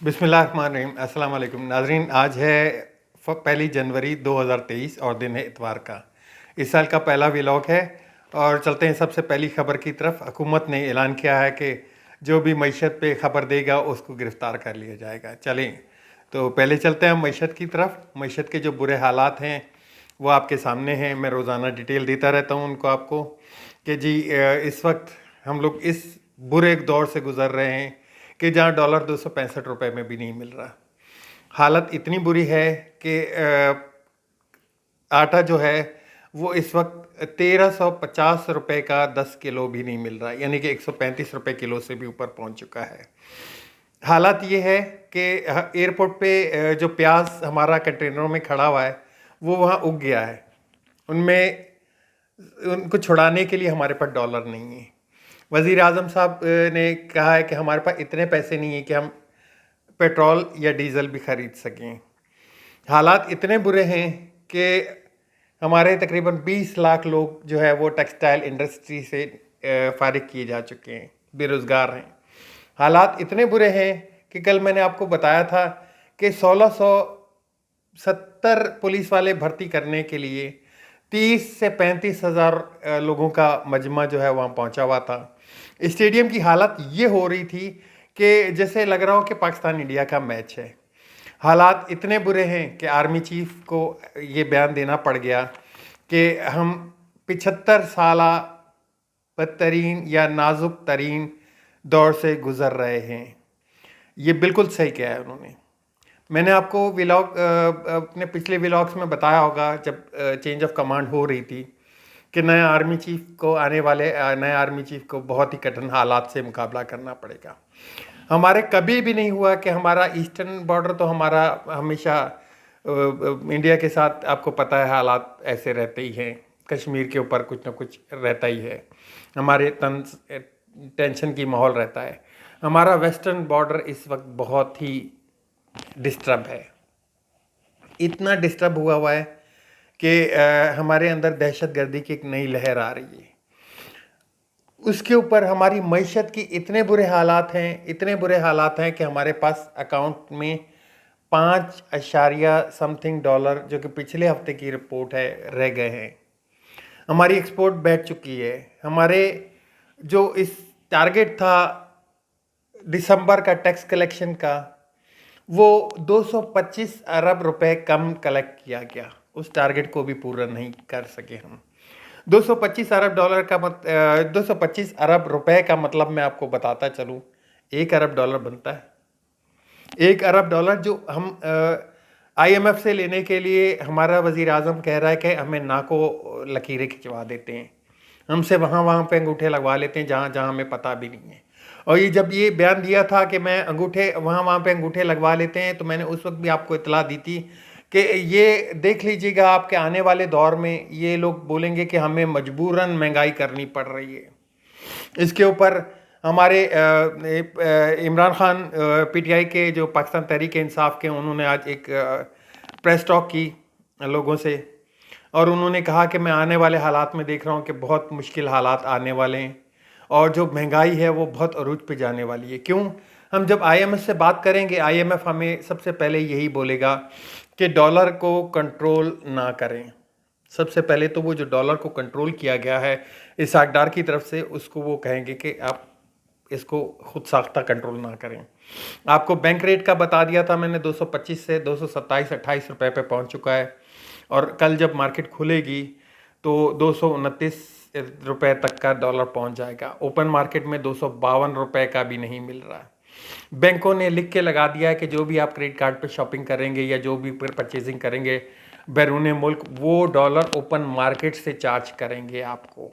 बिस्मिल्लाहिर्रहमानिर्रहीम। अस्सलाम वालेकुम नाज़रीन। आज है 1 जनवरी 2023 और दिन है इतवार का। इस साल का पहला व्लॉग है और चलते हैं सबसे पहली खबर की तरफ। हुकूमत ने ऐलान किया है कि जो भी मईशत पे खबर देगा उसको गिरफ़्तार कर लिया जाएगा। चलें तो पहले चलते हैं मईशत की तरफ। मईशत के जो बुरे हालात हैं वो आपके सामने हैं। मैं रोज़ाना डिटेल देता रहता हूँ उनको आपको कि जी इस वक्त हम लोग इस बुरे दौर से गुज़र रहे हैं कि जहाँ डॉलर 265 रुपये में भी नहीं मिल रहा। हालत इतनी बुरी है कि आटा जो है वो इस वक्त 1350 रुपये का 10 किलो भी नहीं मिल रहा, यानी कि 135 रुपये किलो से भी ऊपर पहुंच चुका है। हालत ये है कि एयरपोर्ट पे जो प्याज हमारा कंटेनरों में खड़ा हुआ है वो वहाँ उग गया है। उनमें उनको छुड़ाने के लिए हमारे पास डॉलर नहीं है। वज़ीर आज़म साहब ने कहा है कि हमारे पास इतने पैसे नहीं है कि हम पेट्रोल या डीज़ल भी ख़रीद सकें। हालात इतने बुरे हैं कि हमारे तकरीबन 20 लाख लोग जो है वो टेक्सटाइल इंडस्ट्री से फारिग किए जा चुके हैं, बेरोज़गार हैं। हालात इतने बुरे हैं कि कल मैंने आपको बताया था कि 1670 पुलिस वाले भर्ती करने के लिए 30 से 35 हज़ार लोगों का मजमा जो है वहाँ पहुँचा हुआ था। स्टेडियम की हालत ये हो रही थी कि जैसे लग रहा हो कि पाकिस्तान इंडिया का मैच है। हालात इतने बुरे हैं कि आर्मी चीफ को ये बयान देना पड़ गया कि हम 75 साला बदतरीन या नाजुक तरीन दौर से गुज़र रहे हैं। ये बिल्कुल सही किया है उन्होंने। मैंने आपको व्लॉग अपने पिछले व्लॉग्स में बताया होगा जब चेंज ऑफ कमांड हो रही थी कि नए आर्मी चीफ को बहुत ही कठिन हालात से मुकाबला करना पड़ेगा। हमारे कभी भी नहीं हुआ कि हमारा ईस्टर्न बॉर्डर तो हमारा हमेशा इंडिया के साथ, आपको पता है, हालात ऐसे रहते ही हैं। कश्मीर के ऊपर कुछ ना कुछ रहता ही है, हमारे टेंशन की माहौल रहता है। हमारा वेस्टर्न बॉर्डर इस वक्त बहुत ही डिस्टर्ब है। इतना डिस्टर्ब हुआ है कि हमारे अंदर दहशतगर्दी की एक नई लहर आ रही है। उसके ऊपर हमारी मईशत की इतने बुरे हालात हैं कि हमारे पास अकाउंट में 5 डॉलर जो कि पिछले हफ्ते की रिपोर्ट है रह गए हैं। हमारी एक्सपोर्ट बैठ चुकी है। हमारे जो इस टारगेट था दिसंबर का टैक्स कलेक्शन का, वो 225 अरब रुपए कम कलेक्ट किया गया। उस टारगेट को भी पूरा नहीं कर सके हम। 225 अरब डॉलर का 225 अरब रुपए का मतलब मैं आपको बताता चलूँ, 1 अरब डॉलर बनता है। 1 अरब डॉलर जो हम IMF से लेने के लिए हमारा वज़ीर आज़म कह रहा है कि हमें नाको लकीरें खिंचवा देते हैं, हमसे वहाँ पे अंगूठे लगवा लेते हैं जहाँ हमें पता भी नहीं है। और ये जब ये बयान दिया था कि मैं वहाँ पे अंगूठे लगवा लेते हैं, तो मैंने उस वक्त भी आपको इतला दी थी कि ये देख लीजिएगा आपके आने वाले दौर में ये लोग बोलेंगे कि हमें मजबूरन महंगाई करनी पड़ रही है। इसके ऊपर हमारे इमरान खान PTI के जो पाकिस्तान तहरीक इंसाफ के, उन्होंने आज एक प्रेस टॉक की लोगों से और उन्होंने कहा कि मैं आने वाले हालात में देख रहा हूँ कि बहुत मुश्किल हालात आने वाले हैं और जो महंगाई है वो बहुत अरूज पे जाने वाली है। क्यों? हम जब IMF से बात करेंगे, IMF हमें सबसे पहले यही बोलेगा कि डॉलर को कंट्रोल ना करें। सबसे पहले तो वो जो डॉलर को कंट्रोल किया गया है इसाकदार की तरफ से, उसको वो कहेंगे कि आप इसको खुद साख्ता कंट्रोल ना करें। आपको बैंक रेट का बता दिया था मैंने, 225 से 227-28 रुपये पे पहुंच चुका है और कल जब मार्केट खुलेगी तो 229 रुपये तक का डॉलर पहुंच जाएगा। ओपन मार्केट में 252 रुपये का भी नहीं मिल रहा है। बैंकों ने लिख के लगा दिया है कि जो भी आप क्रेडिट कार्ड पे शॉपिंग करेंगे या जो भी परचेजिंग करेंगे बैरून मुल्क, वो डॉलर ओपन मार्केट से चार्ज करेंगे आपको।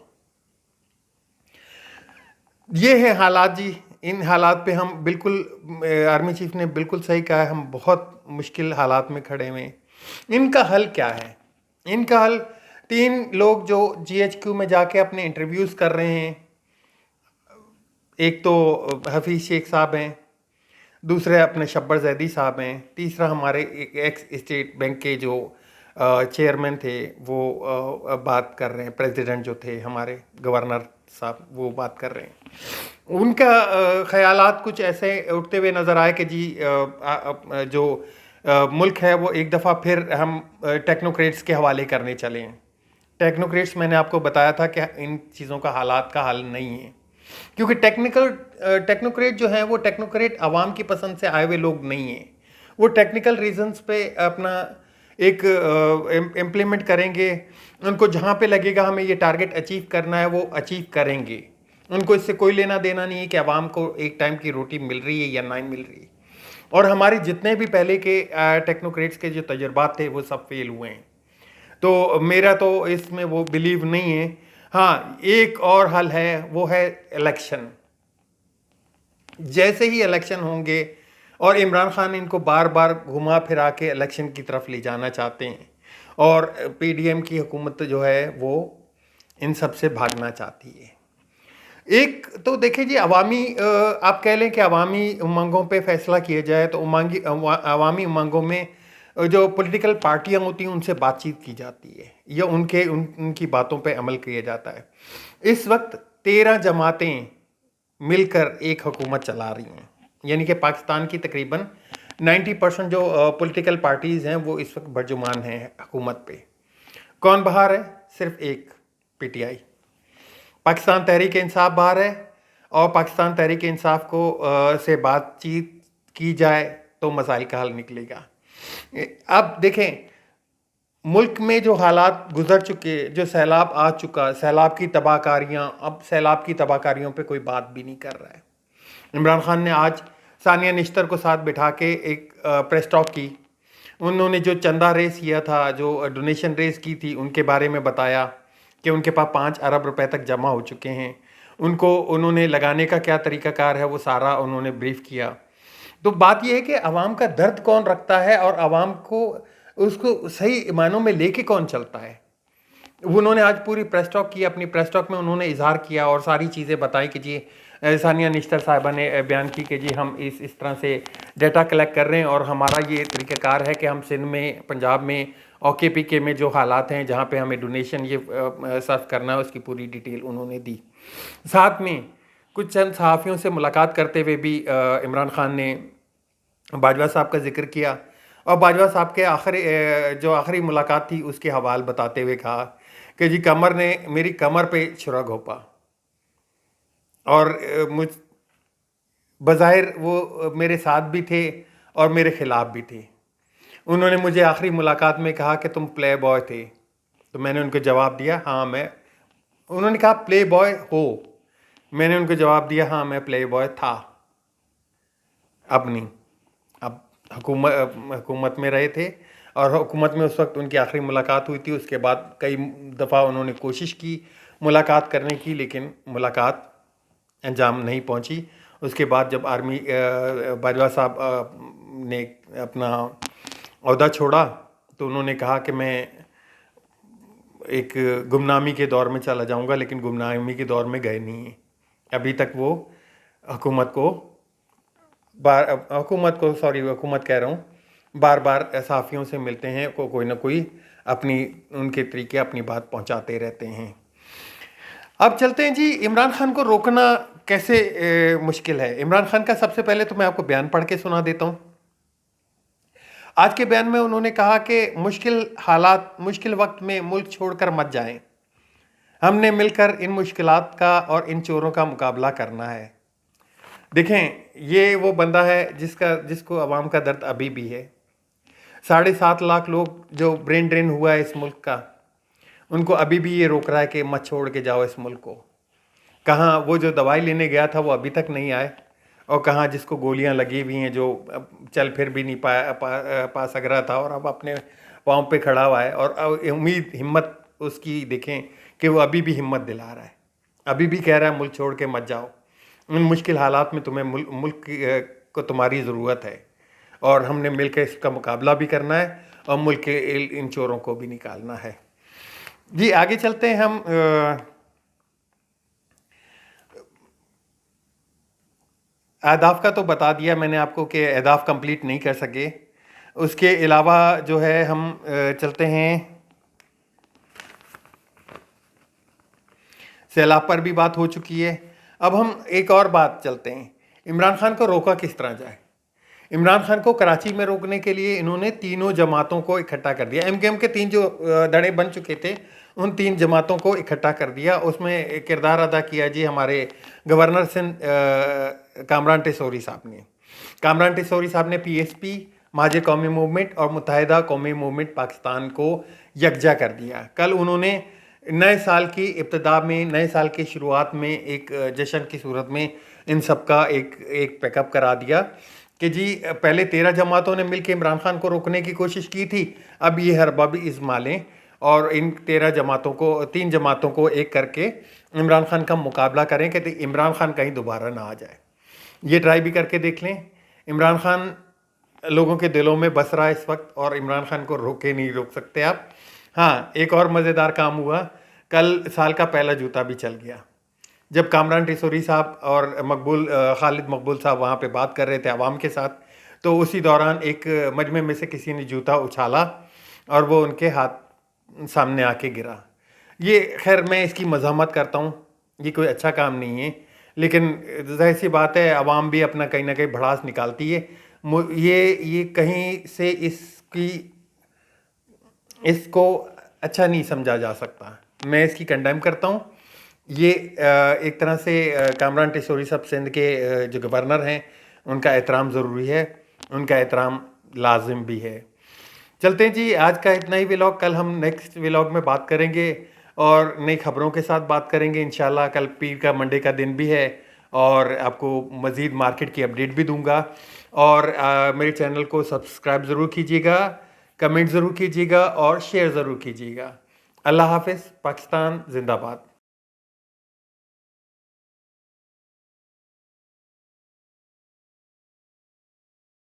ये है हालात जी। इन हालात पे हम बिल्कुल, आर्मी चीफ ने बिल्कुल सही कहा है, हम बहुत मुश्किल हालात में खड़े हुए हैं। इनका हल क्या है? इनका हल, 3 लोग जो GHQ में जाके अपने इंटरव्यूज़ कर रहे हैं, एक तो हफीज़ शेख साहब हैं, दूसरे अपने शब्बर जैदी साहब हैं, तीसरा हमारे एक एक्स स्टेट बैंक के जो चेयरमैन थे वो बात कर रहे हैं, प्रेसिडेंट जो थे हमारे गवर्नर साहब वो बात कर रहे हैं। उनका ख़यालात कुछ ऐसे उठते हुए नज़र आए कि जी जो मुल्क है वो एक दफ़ा फिर हम टेक्नोक्रेट्स के हवाले करने चले हैं। टेक्नोक्रेट्स मैंने आपको बताया था कि इन चीज़ों का हालात का हल नहीं है, क्योंकि टेक्नोक्रेट जो हैं वो टेक्नोक्रेट आवाम की पसंद से आए हुए लोग नहीं हैं। वो टेक्निकल रीजंस पे अपना एक इम्प्लीमेंट करेंगे। उनको जहाँ पे लगेगा हमें ये टारगेट अचीव करना है वो अचीव करेंगे। उनको इससे कोई लेना देना नहीं है कि आवाम को एक टाइम की रोटी मिल रही है या नहीं मिल रही है। और हमारे जितने भी पहले के टेक्नोक्रेट्स के जो तजुर्बात थे वो सब फेल हुए हैं। तो मेरा तो इसमें वो बिलीव नहीं है। हाँ, एक और हल है, वो है इलेक्शन। जैसे ही इलेक्शन होंगे, और इमरान खान इनको बार बार घुमा फिरा के इलेक्शन की तरफ ले जाना चाहते हैं, और पीडीएम की हुकूमत जो है वो इन सब से भागना चाहती है। एक तो देखिए जी, आप कह लें कि अवामी उमंगों पे फैसला किया जाए, तो अवामी उमंगों में जो पॉलिटिकल पार्टियां होती हैं उनसे बातचीत की जाती है, या उनकी बातों पे अमल किया जाता है। इस वक्त 13 जमातें मिलकर एक हुकूमत चला रही हैं, यानी कि पाकिस्तान की तकरीबन 90% जो पॉलिटिकल पार्टीज़ हैं वो इस वक्त बर्जुमान हैं हुकूमत पे। कौन बाहर है? सिर्फ एक, पीटीआई। पाकिस्तान तहरीक इंसाफ बाहर है, और पाकिस्तान तहरीक इंसाफ को से बातचीत की जाए तो मसाइल का हल निकलेगा। अब देखें, मुल्क में जो हालात गुजर चुके, जो सैलाब आ चुका, सैलाब की तबाहकारियाँ, अब सैलाब की तबाहकारियों पे कोई बात भी नहीं कर रहा है। इमरान खान ने आज सानिया निश्तर को साथ बिठा के एक प्रेस टॉक की। उन्होंने जो चंदा रेस किया था, जो डोनेशन रेस की थी, उनके बारे में बताया कि उनके पास 5 अरब रुपए तक जमा हो चुके हैं। उनको उन्होंने लगाने का क्या तरीक़ाकार है वो सारा उन्होंने ब्रीफ किया। तो बात यह है कि आवाम का दर्द कौन रखता है, और आवाम को उसको सही मायनों में लेके कौन चलता है। उन्होंने आज पूरी प्रेस टॉक की। अपनी प्रेस टॉक में उन्होंने इजहार किया और सारी चीज़ें बताई कि जी सानिया निश्तर साहिबा ने बयान की कि जी हम इस तरह से डाटा कलेक्ट कर रहे हैं, और हमारा ये तरीक़ाकार है कि हम सिंध में, पंजाब में, ओके पीके में जो हालात हैं जहाँ पे हमें डोनेशन ये सर्व करना है, उसकी पूरी डिटेल उन्होंने दी। साथ में कुछ चंद सहाफ़ियों से मुलाकात करते हुए भी इमरान खान ने बाजवा साहब का जिक्र किया, और बाजवा साहब के आखिरी मुलाकात थी उसके हवाल बताते हुए कहा कि जी मेरी कमर पे छुरा घोंपा, और बज़ाहिर वो मेरे साथ भी थे और मेरे ख़िलाफ़ भी थे। उन्होंने मुझे आखिरी मुलाकात में कहा कि तुम प्ले बॉय थे, तो मैंने उनको जवाब दिया हाँ मैं। उन्होंने कहा प्ले बॉय हो, मैंने उनको जवाब दिया हाँ मैं प्ले बॉय था, अब नहीं। अब हुकूमत में रहे थे, और हुकूमत में उस वक्त उनकी आखिरी मुलाकात हुई थी। उसके बाद कई दफ़ा उन्होंने कोशिश की मुलाकात करने की, लेकिन मुलाकात अंजाम नहीं पहुंची। उसके बाद जब आर्मी बाजवा साहब ने अपना ओहदा छोड़ा, तो उन्होंने कहा कि मैं एक गुमनामी के दौर में चला जाऊंगा, लेकिन गुमनामी के दौर में गए नहीं हैं। अभी तक वो हुकूमत कह रहा हूँ, बार बार सहाफ़ियों से मिलते हैं, कोई ना कोई उनके तरीके अपनी बात पहुँचाते रहते हैं। अब चलते हैं जी, इमरान खान को रोकना कैसे मुश्किल है। इमरान खान का सबसे पहले तो मैं आपको बयान पढ़ के सुना देता हूँ। आज के बयान में उन्होंने कहा कि मुश्किल वक्त में मुल्क छोड़कर मत जाएं। हमने मिलकर इन मुश्किलात का और इन चोरों का मुकाबला करना है। देखें, ये वो बंदा है जिसको आवाम का दर्द अभी भी है। 7.5 लाख लोग जो ब्रेन ड्रेन हुआ है इस मुल्क का, उनको अभी भी ये रोक रहा है कि मत छोड़ के जाओ इस मुल्क को। कहाँ वो जो दवाई लेने गया था वो अभी तक नहीं आए, और कहाँ जिसको गोलियां लगी हुई हैं, जो चल फिर भी नहीं पा सक रहा था, और अब अपने पाँव पे खड़ा हुआ है, और हिम्मत उसकी देखें कि वो अभी भी हिम्मत दिला रहा है, अभी भी कह रहा है मुल्क छोड़ के मत जाओ। इन मुश्किल हालात में तुम्हें मुल्क को तुम्हारी ज़रूरत है, और हमने मिलकर इसका मुकाबला भी करना है, और मुल्क के इन चोरों को भी निकालना है। जी आगे चलते हैं हम। अहदाफ का तो बता दिया मैंने आपको कि अहदाफ कंप्लीट नहीं कर सके। उसके अलावा जो है हम चलते हैं, सैलाब पर भी बात हो चुकी है। अब हम एक और बात चलते हैं, इमरान खान को रोका किस तरह जाए। इमरान खान को कराची में रोकने के लिए इन्होंने तीनों जमातों को इकट्ठा कर दिया। एमकेएम के 3 जो धड़े बन चुके थे, उन 3 जमातों को इकट्ठा कर दिया। उसमें किरदार अदा किया जी हमारे गवर्नर सिंध कामरान टिसोरी साहब ने। कामरान टिसोरी साहब ने पीएसपी, महाजिर कौमी मूवमेंट और मुत्तहिदा कौमी मूवमेंट पाकिस्तान को यकजा कर दिया। कल उन्होंने नए साल की इब्तिदा में, नए साल की शुरुआत में एक जश्न की सूरत में इन सब का एक पैकअप करा दिया कि जी पहले 13 जमातों ने मिलकर इमरान खान को रोकने की कोशिश की थी, अब ये हरबा भी इस्मालें और इन 13 जमातों को, 3 जमातों को एक करके इमरान खान का मुकाबला करें कि इमरान खान कहीं दोबारा ना आ जाए। ये ट्राई भी करके देख लें। इमरान खान लोगों के दिलों में बस रहा है इस वक्त और इमरान खान को नहीं रोक सकते आप। हाँ, एक और मज़ेदार काम हुआ, कल साल का पहला जूता भी चल गया। जब कामरान टिसोरी साहब और खालिद मकबूल साहब वहाँ पे बात कर रहे थे आवाम के साथ, तो उसी दौरान एक मजमे में से किसी ने जूता उछाला और वो उनके हाथ सामने आके गिरा। ये खैर मैं इसकी मज़ामत करता हूँ, ये कोई अच्छा काम नहीं है, लेकिन जाहिर सी बात है आवाम भी अपना कहीं ना कहीं भड़ास निकालती है। ये कहीं से इसको अच्छा नहीं समझा जा सकता। मैं इसकी कंडेम करता हूँ। ये एक तरह से कामरान टिसोरी साहब सिंध के जो गवर्नर हैं उनका एहतराम ज़रूरी है, उनका एहतराम लाजिम भी है। चलते हैं जी, आज का इतना ही व्लॉग। कल हम नेक्स्ट व्लॉग में बात करेंगे और नई खबरों के साथ बात करेंगे इंशाल्लाह। कल पीर का मंडे का दिन भी है और आपको मज़ीद मार्केट की अपडेट भी दूंगा। और मेरे चैनल को सब्सक्राइब ज़रूर कीजिएगा, कमेंट ज़रूर कीजिएगा और शेयर ज़रूर कीजिएगा। अल्लाह हाफ़िज़। पाकिस्तान जिंदाबाद।